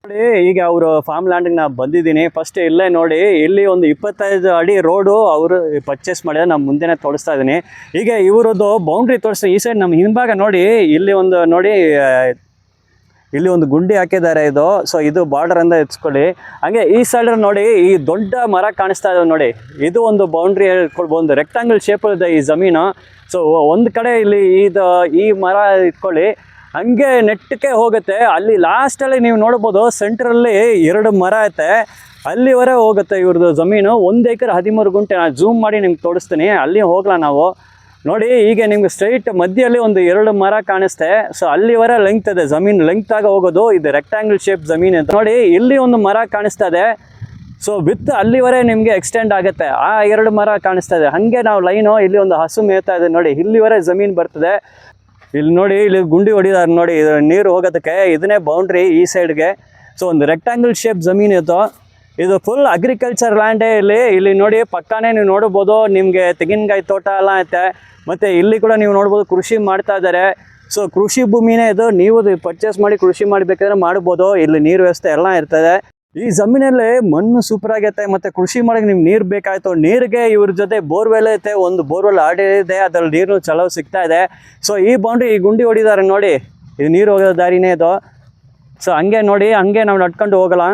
ನೋಡಿ ಈಗ ಅವರು ಫಾರ್ಮ್ ಲ್ಯಾಂಡ್ಗೆ ನಾ ಬಂದಿದ್ದೀನಿ. ಫಸ್ಟ್ ಇಲ್ಲೇ ನೋಡಿ, ಇಲ್ಲಿ ಒಂದು 25 ಅಡಿ ರೋಡು ಅವರು ಪರ್ಚೇಸ್ ಮಾಡಿದ್ರೆ ನಾನು ಮುಂದೆನೇ ತೋರಿಸ್ತಾ ಇದ್ದೀನಿ. ಈಗ ಇವರದ್ದು ಬೌಂಡ್ರಿ ತೋರಿಸ್ತೀನಿ. ಈ ಸೈಡ್ ನಮ್ಮ ಹಿಂಭಾಗ ನೋಡಿ, ಇಲ್ಲಿ ಒಂದು ನೋಡಿ, ಇಲ್ಲಿ ಒಂದು ಗುಂಡಿ ಹಾಕಿದ್ದಾರೆ ಇದು. ಸೊ ಇದು ಬಾರ್ಡರ್ ಅಂತ ಎತ್ಸ್ಕೊಳ್ಳಿ. ಹಾಗೆ ಈ ಸೈಡ್ ನೋಡಿ, ಈ ದೊಡ್ಡ ಮರ ಕಾಣಿಸ್ತಾ ಇದೆ ನೋಡಿ, ಇದು ಒಂದು ಬೌಂಡ್ರಿ ಹೇಳ್ಕೊಳ್ಬೋದು. ಒಂದು ರೆಕ್ಟಾಂಗಲ್ ಶೇಪ್ ಇದೆ ಈ ಜಮೀನು. ಸೊ ಒಂದು ಕಡೆ ಇಲ್ಲಿ ಈ ಮರ ಇಟ್ಕೊಳ್ಳಿ, ಹಂಗೆ ನೆಟ್ಟಕ್ಕೆ ಹೋಗುತ್ತೆ. ಅಲ್ಲಿ ಲಾಸ್ಟಲ್ಲಿ ನೀವು ನೋಡ್ಬೋದು, ಸೆಂಟ್ರಲ್ಲಿ 2 ಮರ ಐತೆ, ಅಲ್ಲಿವರೆ ಹೋಗುತ್ತೆ ಇವ್ರದ್ದು ಜಮೀನು. 1 ಎಕರೆ 13 ಗುಂಟೆ. ನಾನು ಜೂಮ್ ಮಾಡಿ ನಿಮ್ಗೆ ತೋರಿಸ್ತೀನಿ, ಅಲ್ಲಿ ಹೋಗ್ಲಾ ನಾವು. ನೋಡಿ ಈಗ ನಿಮ್ಗೆ ಸ್ಟ್ರೈಟ್ ಮಧ್ಯದಲ್ಲಿ ಒಂದು 2 ಮರ ಕಾಣಿಸ್ತೆ. ಸೊ ಅಲ್ಲಿವರೆ ಲೆಂಗ್ತ್ ಇದೆ ಜಮೀನು, ಲೆಂಗ್ತ್ ಆಗ ಹೋಗೋದು. ಇದು ರೆಕ್ಟಾಂಗಲ್ ಶೇಪ್ ಜಮೀನು ಅಂತ ನೋಡಿ, ಇಲ್ಲಿ ಒಂದು ಮರ ಕಾಣಿಸ್ತಾ ಇದೆ. ಸೊ ವಿತ್ ಅಲ್ಲಿವರೆ ನಿಮಗೆ ಎಕ್ಸ್ಟೆಂಡ್ ಆಗುತ್ತೆ. ಆ 2 ಮರ ಕಾಣಿಸ್ತಾ ಇದೆ. ಹಾಗೆ ನಾವು ಲೈನು, ಇಲ್ಲಿ ಒಂದು ಹಸು ಮೇಯ್ತಾ ಇದೆ ನೋಡಿ, ಇಲ್ಲಿವರೆ ಜಮೀನು ಬರ್ತದೆ. ಇಲ್ಲಿ ನೋಡಿ, ಇಲ್ಲಿ ಗುಂಡಿ ಹೊಡಿದಾರೆ ನೋಡಿ, ಇದು ನೀರು ಹೋಗೋದಕ್ಕೆ. ಇದನ್ನೇ ಬೌಂಡ್ರಿ ಈ ಸೈಡ್ಗೆ. ಸೊ ಒಂದು ರೆಕ್ಟಾಂಗಲ್ ಶೇಪ್ ಜಮೀನು ಇದು ಫುಲ್ ಅಗ್ರಿಕಲ್ಚರ್ ಲ್ಯಾಂಡೇ. ಇಲ್ಲಿ ನೋಡಿ ಪಕ್ಕನೇ ನೀವು ನೋಡ್ಬೋದು, ನಿಮಗೆ ತೆಂಗಿನಕಾಯಿ ತೋಟ ಎಲ್ಲ ಐತೆ. ಮತ್ತು ಇಲ್ಲಿ ಕೂಡ ನೀವು ನೋಡ್ಬೋದು ಕೃಷಿ ಮಾಡ್ತಾ ಇದ್ದಾರೆ. ಸೊ ಕೃಷಿ ಭೂಮಿನೇ ಇದು, ನೀವು ಪರ್ಚೇಸ್ ಮಾಡಿ ಕೃಷಿ ಮಾಡಬೇಕಾದ್ರೆ ಮಾಡ್ಬೋದು. ಇಲ್ಲಿ ನೀರು ವ್ಯವಸ್ಥೆ ಎಲ್ಲ ಇರ್ತದೆ. ಈ ಜಮೀನಲ್ಲಿ ಮಣ್ಣು ಸೂಪರ್ ಆಗೈತೆ. ಮತ್ತು ಕೃಷಿ ಮಾಡೋಕ್ಕೆ ನಿಮ್ಗೆ ನೀರು ಬೇಕಾಯಿತು, ನೀರಿಗೆ ಇವ್ರ ಜೊತೆ ಬೋರ್ವೆಲ್ ಐತೆ, ಒಂದು ಬೋರ್ವೆಲ್ ಆಡಿದೆ, ಅದ್ರಲ್ಲಿ ನೀರು ಚಲೋ ಸಿಗ್ತಾ ಇದೆ. ಸೊ ಈ ಬೌಂಡ್ರಿ, ಈ ಗುಂಡಿ ಹೊಡಿದಾರೆ ನೋಡಿ, ಇದು ನೀರು ಹೋಗೋ ದಾರಿನೇ ಇದು. ಸೊ ಹಂಗೆ ನೋಡಿ, ಹಂಗೆ ನಾವು ನಡ್ಕೊಂಡು ಹೋಗಲ್ಲ.